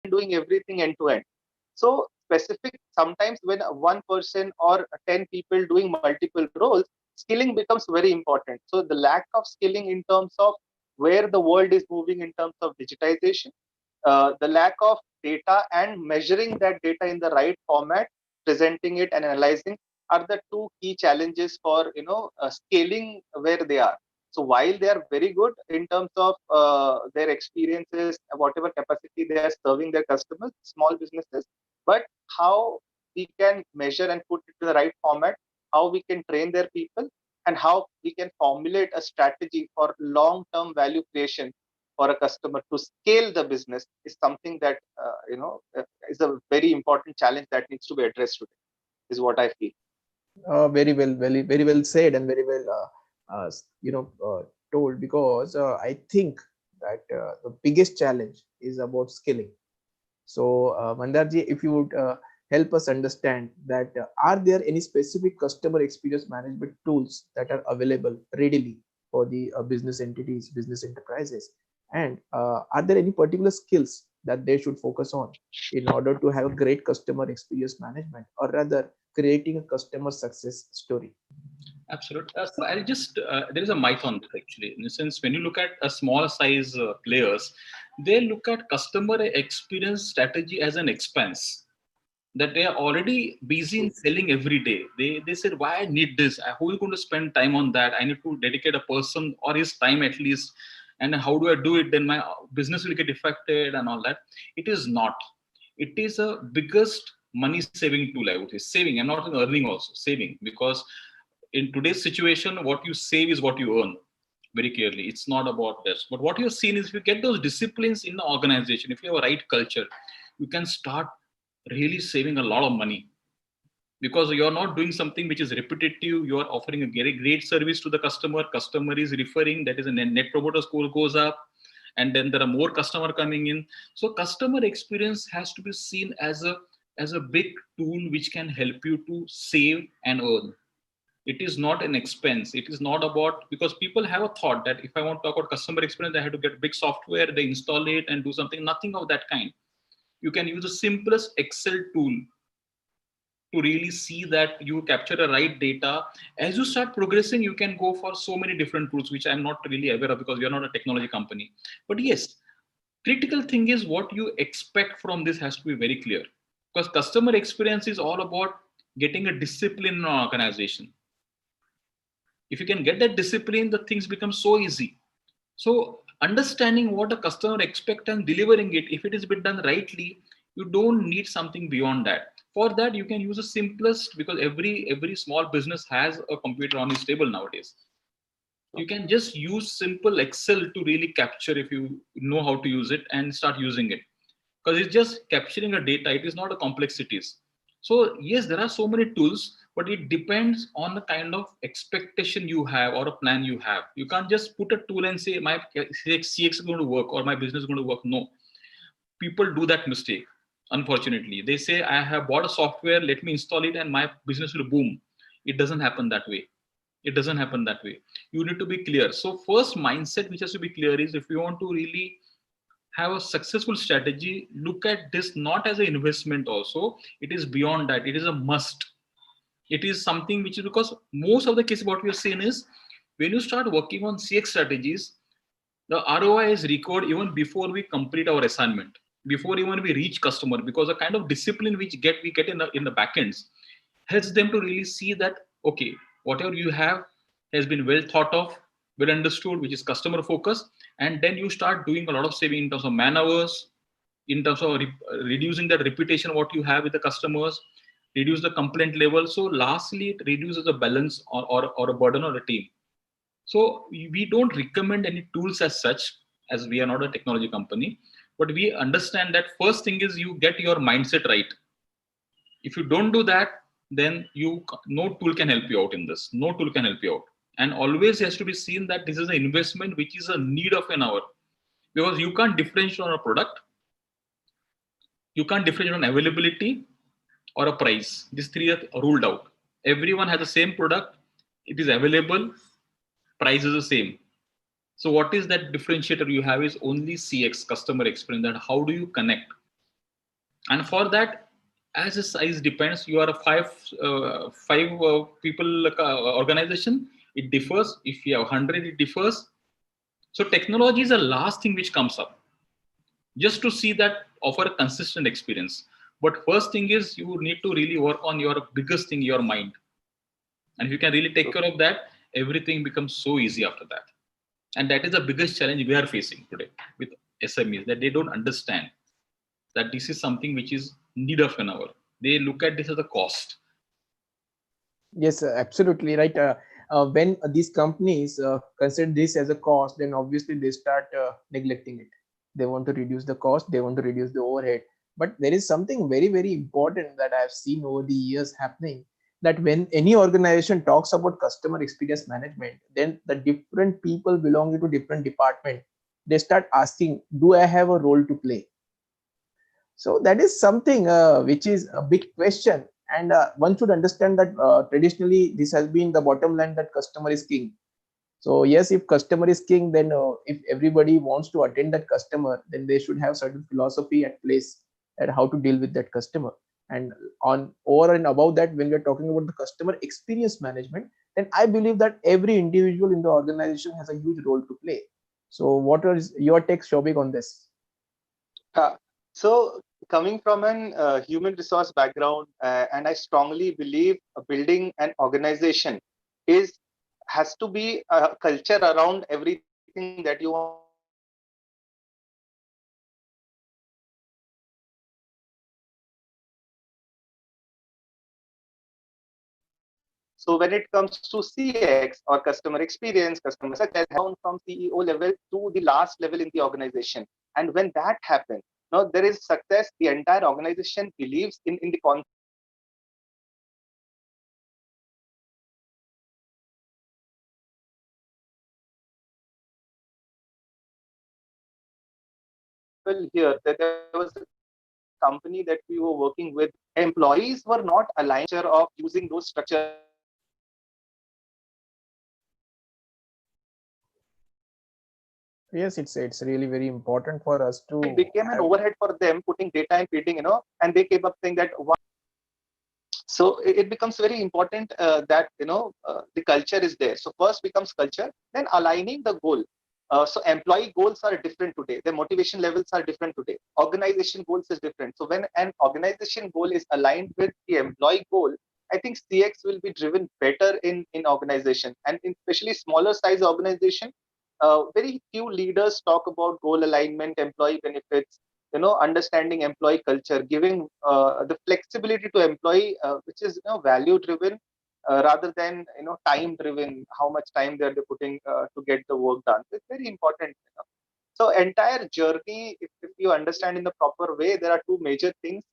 doing everything end to end. So specific, sometimes when one person or 10 people doing multiple roles, skilling becomes very important. So the lack of skilling in terms of where the world is moving in terms of digitization, the lack of data and measuring that data in the right format, presenting it and analyzing, are the two key challenges for scaling where they are. So while they are very good in terms of their experiences, whatever capacity they are serving their customers, small businesses, but how we can measure and put it in the right format, how we can train their people, and how we can formulate a strategy for long-term value creation for a customer to scale the business is something that is a very important challenge that needs to be addressed today. Is what I feel. Very well, very well said, and very well, told. Because I think that the biggest challenge is about skilling. So, Mandarji, if you would help us understand that, are there any specific customer experience management tools that are available readily for the business entities, business enterprises, and are there any particular skills that they should focus on in order to have a great customer experience management, or rather creating a customer success story? Absolutely. So I'll just, there is a myth on this actually. In the sense, when you look at a small size players, they look at customer experience strategy as an expense, that they are already busy in selling every day. They said, why I need this? Who is going to spend time on that? I need to dedicate a person or his time at least. And how do I do it? Then my business will get affected and all that. It is not. It is a biggest money saving tool, I would say. Saving. I'm not earning also. Saving. Because in today's situation, what you save is what you earn, very clearly. It's not about this. But what you're seeing is, if you get those disciplines in the organization, if you have a right culture, you can start really saving a lot of money, because you're not doing something which is repetitive. You're offering a very great service to the customer is referring, that is a net promoter score goes up, and then there are more customer coming in. So customer experience has to be seen as a big tool which can help you to save and earn. It is not an expense. It is not about, because people have a thought that if I want to talk about customer experience, I have to get big software, they install it and do something. Nothing of that kind. You can use the simplest Excel tool to really see that you capture the right data. As you start progressing, you can go for so many different tools, which I'm not really aware of because we are not a technology company. But yes, critical thing is what you expect from this has to be very clear, because customer experience is all about getting a discipline in an organization. If you can get that discipline, the things become so easy. So understanding what a customer expects and delivering it, if it is been done rightly, you don't need something beyond that. For that, you can use the simplest, because every small business has a computer on its table nowadays. You can just use simple Excel to really capture, if you know how to use it, and start using it, because it's just capturing a data. It is not a complexities. So yes, there are so many tools, but it depends on the kind of expectation you have or a plan you have. You can't just put a tool and say my CX is going to work or my business is going to work. No, people do that mistake. Unfortunately, they say I have bought a software, let me install it and my business will boom. It doesn't happen that way. It doesn't happen that way. You need to be clear. So first mindset which has to be clear is, if you want to really have a successful strategy, look at this not as an investment also. It is beyond that. It is a must. It is something which is, because most of the cases what we are seeing is, when you start working on CX strategies, the ROI is recorded even before we complete our assignment, before even we reach customer, because the kind of discipline which we get in the backends helps them to really see that, okay, whatever you have has been well thought of, well understood, which is customer focused. And then you start doing a lot of saving in terms of man hours, in terms of reducing that reputation what you have with the customers, reduce the complaint level. So lastly, it reduces the balance or a burden on the team. So we don't recommend any tools as such, as we are not a technology company, but we understand that first thing is you get your mindset right. If you don't do that, then no tool can help you out in this. No tool can help you out. And always has to be seen that this is an investment which is a need of an hour, because you can't differentiate on a product, you can't differentiate on availability or a price. These three are ruled out. Everyone has the same product, it is available, price is the same. So what is that differentiator you have is only CX, customer experience, that how do you connect? And for that, as the size depends, you are a five people organization, it differs. If you have 100, it differs. So technology is the last thing which comes up, just to see that offer a consistent experience. But first thing is you need to really work on your biggest thing, your mind. And if you can really take care of that, everything becomes so easy after that. And that is the biggest challenge we are facing today with SMEs, that they don't understand that this is something which is need of an hour. They look at this as a cost. Yes, absolutely right. When these companies consider this as a cost, then obviously they start neglecting it. They want to reduce the cost, they want to reduce the overhead. But there is something very, very important that I have seen over the years happening, that when any organization talks about customer experience management, then the different people belonging to different department, they start asking, do I have a role to play? So that is something which is a big question, and one should understand that traditionally this has been the bottom line, that customer is king. So yes, if customer is king, then if everybody wants to attend that customer, then they should have certain philosophy at place at how to deal with that customer. And on over and above that, when we are talking about the customer experience management, then I believe that every individual in the organization has a huge role to play. So what is your take, Shobik, on this? So, coming from an human resource background, and I strongly believe building an organization is has to be a culture around everything that you want to do. So when it comes to CX or customer experience, customer success, down from CEO level to the last level in the organization. And when that happens, now there is success. The entire organization believes in the concept of here that there was a company that we were working with. Employees were not aligned with the culture of using those structures in the organization. Yes, it's really very important for us So it to became an have. overhead for them putting data and feeding, and they came up saying that so it becomes very important that the culture is there. So first becomes culture, then aligning the goal. So employee goals are different today, their motivation levels are different today, organization goals is different. So when an organization goal is aligned with the employee goal, I think CX will be driven better in organization, and in especially smaller size organization. Very few leaders talk about goal alignment, employee benefits, understanding employee culture, giving the flexibility to employee, which is value driven, rather than time driven, how much time they're putting to get the work done. It's very important. So entire journey, if you understand in the proper way, there are two major things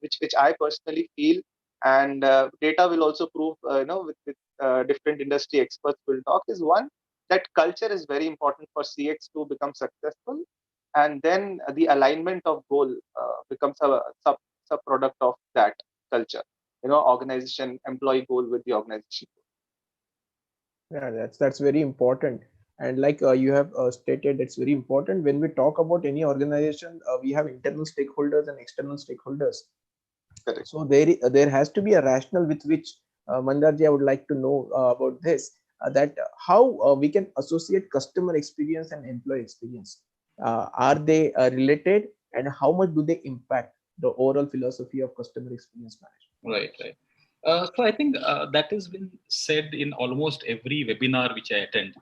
which I personally feel, and data will also prove, with different industry experts will talk, is one, that culture is very important for CX to become successful, and then the alignment of goal becomes a sub product of that culture. Organization employee goal with the organization. Yeah, that's very important. And like you have stated, it's very important when we talk about any organization. We have internal stakeholders and external stakeholders. Correct. So there has to be a rationale with which, Mandarji, I would like to know about this. That how we can associate customer experience and employee experience. Are they related, and how much do they impact the overall philosophy of customer experience management? Right, right. So I think that has been said in almost every webinar which I attend.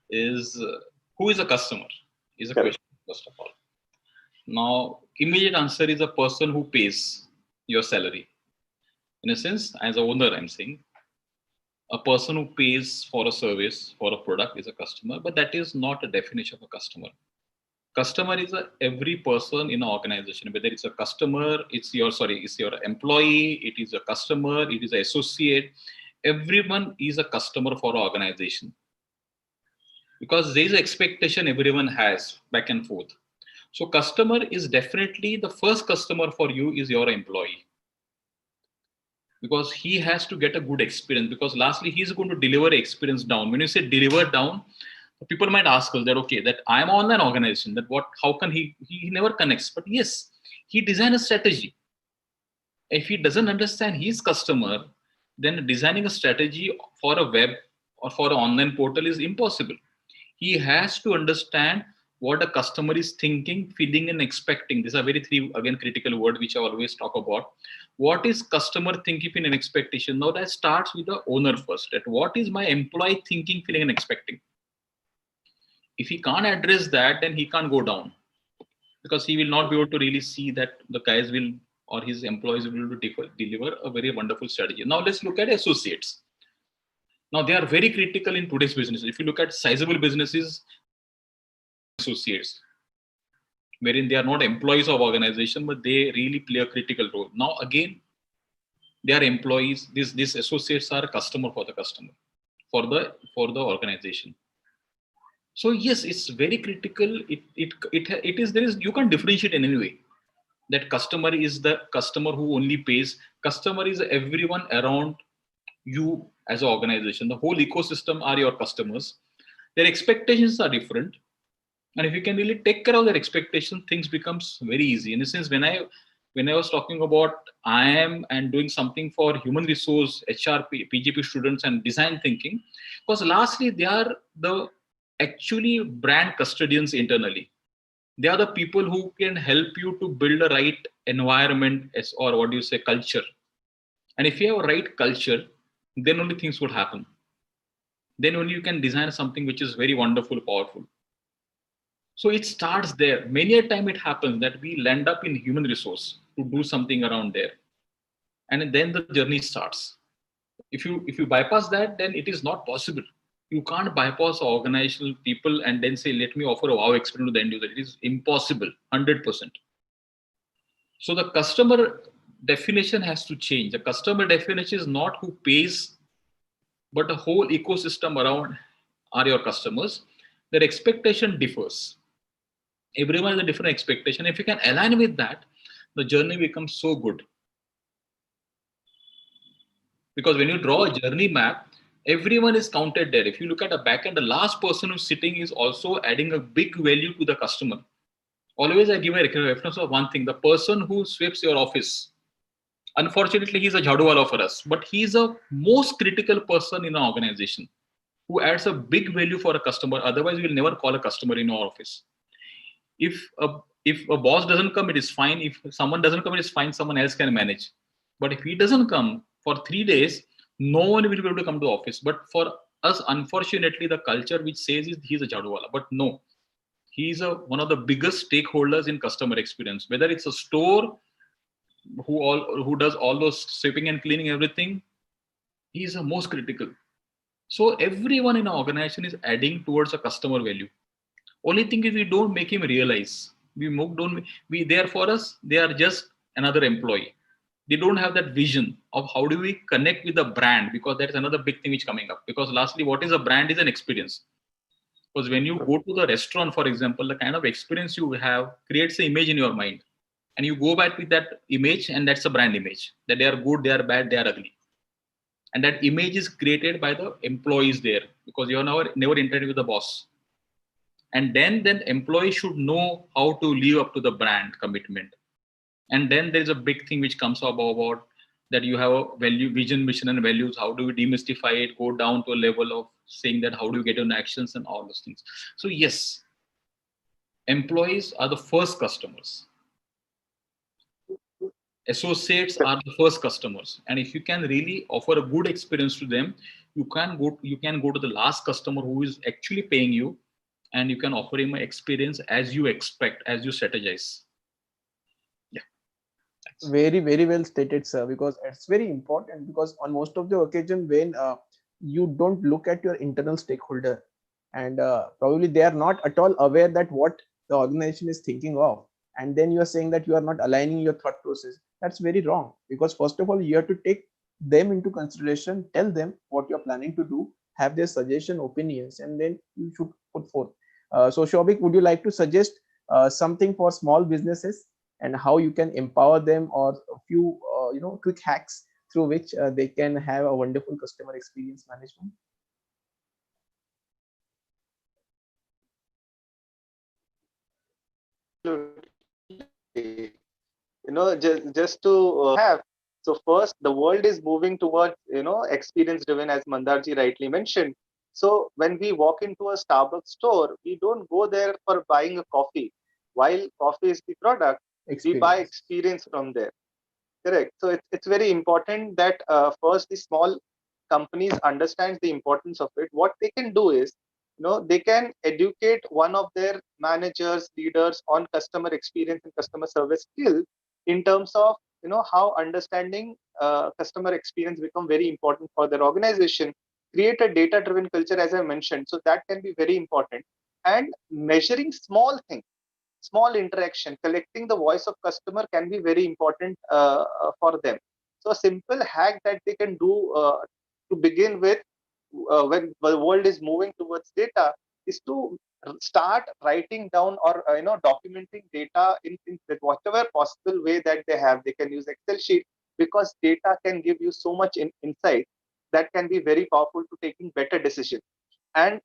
Is who is a customer? Is a Correct. question first of all. Now, immediate answer is a person who pays your salary. In a sense, as a owner, I'm saying a person who pays for a service for a product is a customer, but that is not a definition of a customer. Customer is every person in an organization, whether it's a customer, it's your employee, it is a customer, it is an associate. Everyone is a customer for an organization because there is an expectation everyone has back and forth. So customer is definitely the first customer for you is your employee, because he has to get a good experience, because lastly he's going to deliver experience down. When you say deliver down, people might ask us that, okay, that I'm on an organization, that what, how can he never connects, but yes, he designed a strategy. If he doesn't understand his customer, then designing a strategy for a web or for an online portal is impossible. He has to understand what a customer is thinking, feeling, and expecting. These are very three again critical word which I always talk about. What is customer thinking, feeling, and expectation? Now that starts with the owner first. That what is my employee thinking, feeling, and expecting? If he can't address that, then he can't go down, because he will not be able to really see that the guys will or his employees will be able to deliver a very wonderful strategy. Now let's look at associates. Now they are very critical in today's business. If you look at sizable businesses, associates, wherein they are not employees of organization, but they really play a critical role. Now again, they are employees. These associates are a customer for the customer, for the organization. So yes, it's very critical. It is there is you can't differentiate in any way. That customer is the customer who only pays. Customer is everyone around you as an organization. The whole ecosystem are your customers. Their expectations are different, and if you can really take care of their expectation, things becomes very easy. In a sense, when I was talking about I am and doing something for human resource, HR, PGP students, and design thinking, because lastly they are the actually brand custodians internally. They are the people who can help you to build a right environment, or what do you say, culture. And if you have a right culture, then only things would happen. Then only you can design something which is very wonderful, powerful. So it starts there. Many a time it happens that we land up in human resource to do something around there, and then the journey starts. If you bypass that, then it is not possible. You can't bypass organizational people and then say, let me offer a wow experience to the end user. It is impossible, 100%. So the customer definition has to change. The customer definition is not who pays, but the whole ecosystem around are your customers. Their expectation differs. Everyone has a different expectation. If you can align with that, the journey becomes so good. Because when you draw a journey map, everyone is counted there. If you look at the back end, the last person who's sitting is also adding a big value to the customer. Always I give a reference of one thing: the person who sweeps your office. Unfortunately, he's a jhaduwala for us, but he's a most critical person in our organization who adds a big value for a customer. Otherwise, we'll never call a customer in our office. If a boss doesn't come, it is fine. If someone doesn't come, it is fine. Someone else can manage. But if he doesn't come for 3 days, no one will be able to come to office. But for us, unfortunately, the culture which says is he's a jhaduwala. But no, he's one of the biggest stakeholders in customer experience. Whether it's a store who does all those sweeping and cleaning everything, he's the most critical. So everyone in our organization is adding towards a customer value. Only thing is we don't make him realize. We there for us. They are just another employee. They don't have that vision of how do we connect with the brand, because that's another big thing which coming up. Because lastly, what is a brand is an experience. Because when you go to the restaurant, for example, the kind of experience you have creates an image in your mind, and you go back with that image, and that's a brand image. That they are good, they are bad, they are ugly, and that image is created by the employees there, because you are never interacted with the boss. And then employee should know how to live up to the brand commitment. And then there's a big thing which comes about that you have a value, vision, mission, and values. How do we demystify it, go down to a level of saying that how do we get on actions and all those things. So yes, employees are the first customers. Associates are the first customers, and if you can really offer a good experience to them, you can go to the last customer who is actually paying you, and you can offer him an experience as you expect, as you strategize. Yeah. Thanks. Very, very well stated, sir, because it's very important, because on most of the occasion when you don't look at your internal stakeholder, and probably they are not at all aware that what the organization is thinking of, and then you are saying that you are not aligning your thought process. That's very wrong, because first of all you have to take them into consideration, tell them what you're planning to do, have their suggestion, opinions, and then you should put forth. So Soubhik, would you like to suggest something for small businesses, and how you can empower them, or a few quick hacks through which they can have a wonderful customer experience management? Absolutely. Just to have So first, the world is moving towards, experience driven, as Mandarji rightly mentioned. So when we walk into a Starbucks store, we don't go there for buying a coffee. While coffee is the product, we buy Experience. experience from there. Correct. So it's very important that first the small companies understand the importance of it. What they can do is, they can educate one of their managers, leaders on customer experience and customer service skill in terms of, how understanding customer experience become very important for their organization. Create a data-driven culture, as I mentioned. So that can be very important. And measuring small things, small interaction, collecting the voice of customer can be very important for them. So a simple hack that they can do to begin with, when the world is moving towards data, is to start writing down or documenting data in whatever possible way that they have. They can use Excel sheet, because data can give you so much insight that can be very powerful to taking better decisions. And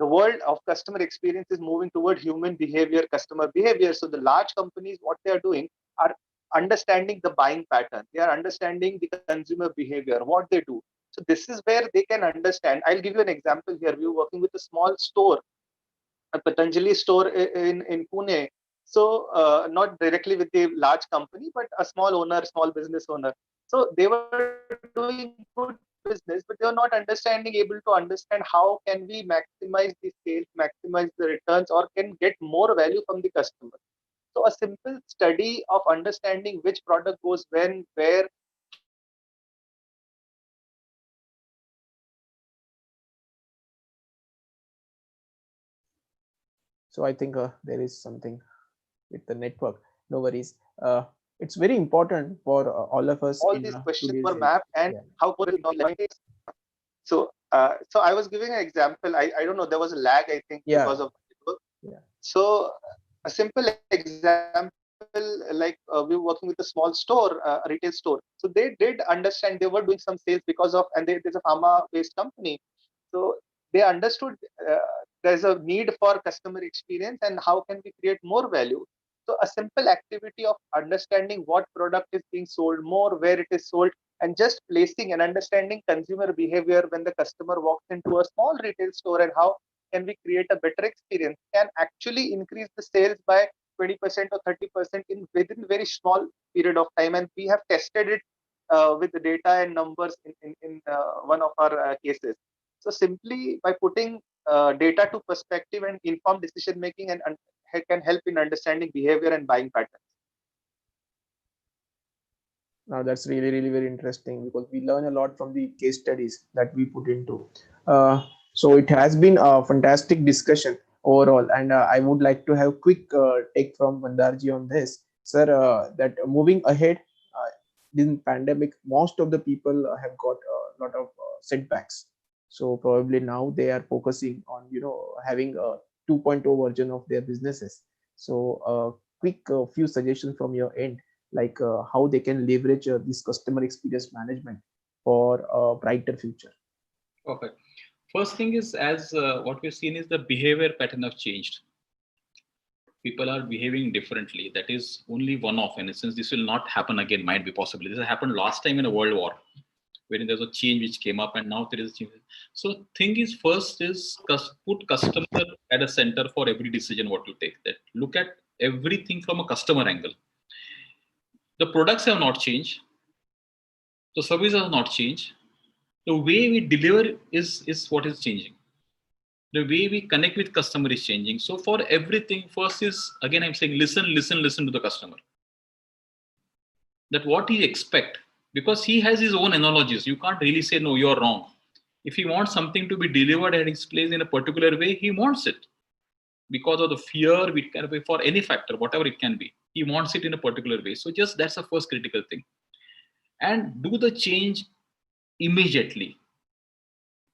the world of customer experience is moving toward human behavior, customer behavior. So the large companies, what they are doing are understanding the buying pattern. They are understanding the consumer behavior, what they do. So this is where they can understand. I'll give you an example here. We were working with a small store, a Patanjali store in Pune. So not directly with the large company, but a small owner, small business owner. So they were doing good business, but they were not able to understand how can we maximize the sales, maximize the returns, or can get more value from the customer. So a simple study of understanding which product goes when, where, how can we create a better experience, can actually increase the sales by 20% or 30%. So I think there is something with the network. No worries. It's very important for all of us All in these questions today's were age. mapped, and Yeah. how technology. So I was giving an example. I don't know. There was a lag, I think, Yeah. because of network. Yeah. So a simple example, like we were working with a small store, a retail store. So they did understand, they were doing some sales because of, and there's a pharma-based company. So they understood uh, there's a need for customer experience and how can we create more value. So a simple activity of understanding what product is being sold more, where it is sold, and just placing and understanding consumer behavior when the customer walks into a small retail store, and how can we create a better experience, can actually increase the sales by 20% or 30% in within very small period of time. And we have tested it with the data and numbers in one of our cases. So simply by putting data to perspective and informed decision making, and can help in understanding behavior and buying patterns. Now that's really, really very interesting because we learn a lot from the case studies that we put into. So it has been a fantastic discussion overall, and I would like to have quick take from Mandarji on this, sir. That moving ahead, in pandemic, most of the people have got a lot of setbacks. So probably now they are focusing on having a 2.0 version of their businesses. So quick few suggestions from your end, like how they can leverage this customer experience management for a brighter future. Perfect. First thing is, as what we've seen is the behavior pattern have changed. People are behaving differently. That is only one off. And since this will not happen again, might be possibly. This happened last time in a world war, wherein there's a change which came up, and now there is a change. So thing is, first is put customer at a center for every decision what you take. That look at everything from a customer angle. The products have not changed. The services have not changed. The way we deliver is what is changing. The way we connect with customer is changing. So for everything, first is, again, I'm saying, listen to the customer. That what he expect, because he has his own analogies. You can't really say, no, you're wrong. If he wants something to be delivered at his place in a particular way, he wants it. Because of the fear, we can be for any factor, whatever it can be. He wants it in a particular way. So just that's the first critical thing. And do the change immediately.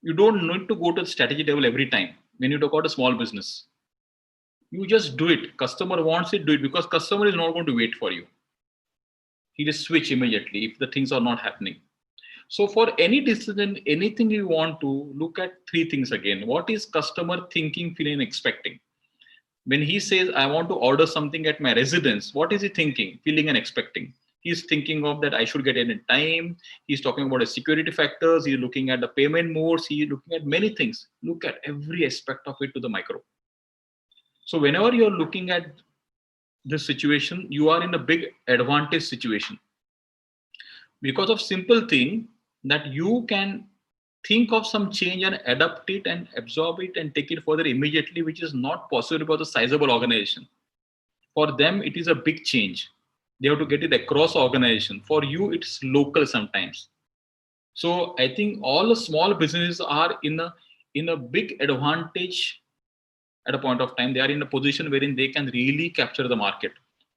You don't need to go to the strategy level every time when you talk about a small business. You just do it. Customer wants it, do it, because customer is not going to wait for you. He just switch immediately if the things are not happening. So for any decision, anything you want to, look at three things again. What is customer thinking, feeling, expecting? When he says, I want to order something at my residence, what is he thinking, feeling, and expecting? He's thinking of that I should get it in time. He's talking about the security factors. He's looking at the payment modes. He's looking at many things. Look at every aspect of it to the micro. So whenever you're looking at this situation, you are in a big advantage situation because of simple thing that you can think of some change and adapt it and absorb it and take it further immediately, which is not possible for the sizable organization. For them, it is a big change. They have to get it across organization. For you, it's local sometimes. So I think all the small businesses are in a big advantage at a point of time. They are in a position wherein they can really capture the market.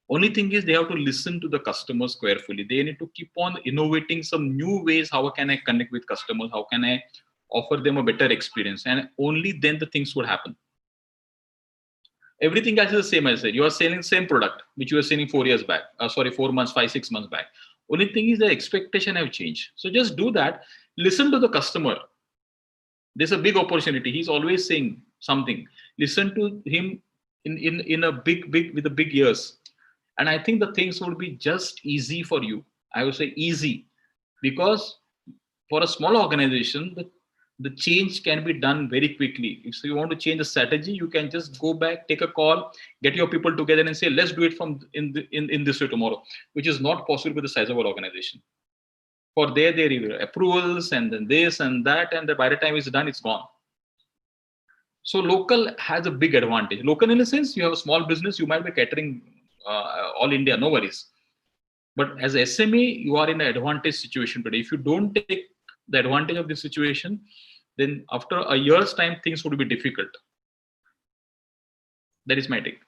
Only thing is they have to listen to the customers carefully. They need to keep on innovating some new ways. How can I connect with customers? How can I offer them a better experience? And only then the things would happen. Everything else is the same. I said you are selling the same product which you were selling 4 years back. 4 months, 5, 6 months back. Only thing is the expectation have changed. So just do that. Listen to the customer. There's a big opportunity. He's always saying something. Listen to him in a big with the big ears. And I think the things would be just easy for you. I would say easy, because for a small organization, the change can be done very quickly. If you want to change the strategy, you can just go back, take a call, get your people together and say, let's do it from in this way tomorrow, which is not possible with the size of our organization. For their approvals and then this and that, and by the time it's done, it's gone. So local has a big advantage. Local in the sense, you have a small business, you might be catering all India, no worries. But as a SME, you are in an advantage situation today. If you don't take the advantage of this situation, then after a year's time, things would be difficult. That is my take.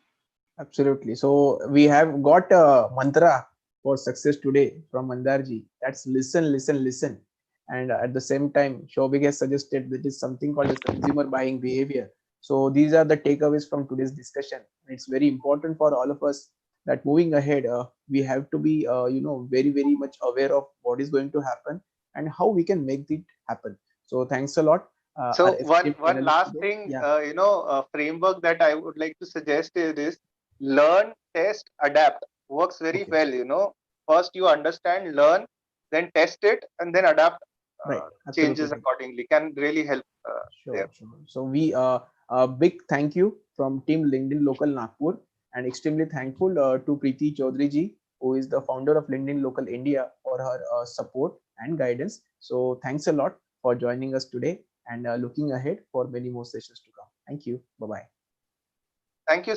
Absolutely. So we have got a mantra for success today from Mandarji. That's listen, listen, listen. And at the same time, Soubhik has suggested that is something called as consumer buying behavior. So these are the takeaways from today's discussion. It's very important for all of us that moving ahead, we have to be, very, very much aware of what is going to happen and how we can make it happen. So thanks a lot. So Our esteemed one panelists last today. thing, Yeah. framework that I would like to suggest is this: learn, test, adapt. Works very Okay. well. First you understand, learn, then test it, and then adapt Right. changes Absolutely. accordingly. Can really help Sure, there. sure. So we a big thank you from Team LinkedIn Local Nagpur, and extremely thankful to Preeti Chaudhary ji, who is the founder of LinkedIn Local India, for her support and guidance. So thanks a lot for joining us today, and looking ahead for many more sessions to come. Thank you. Bye bye. Thank you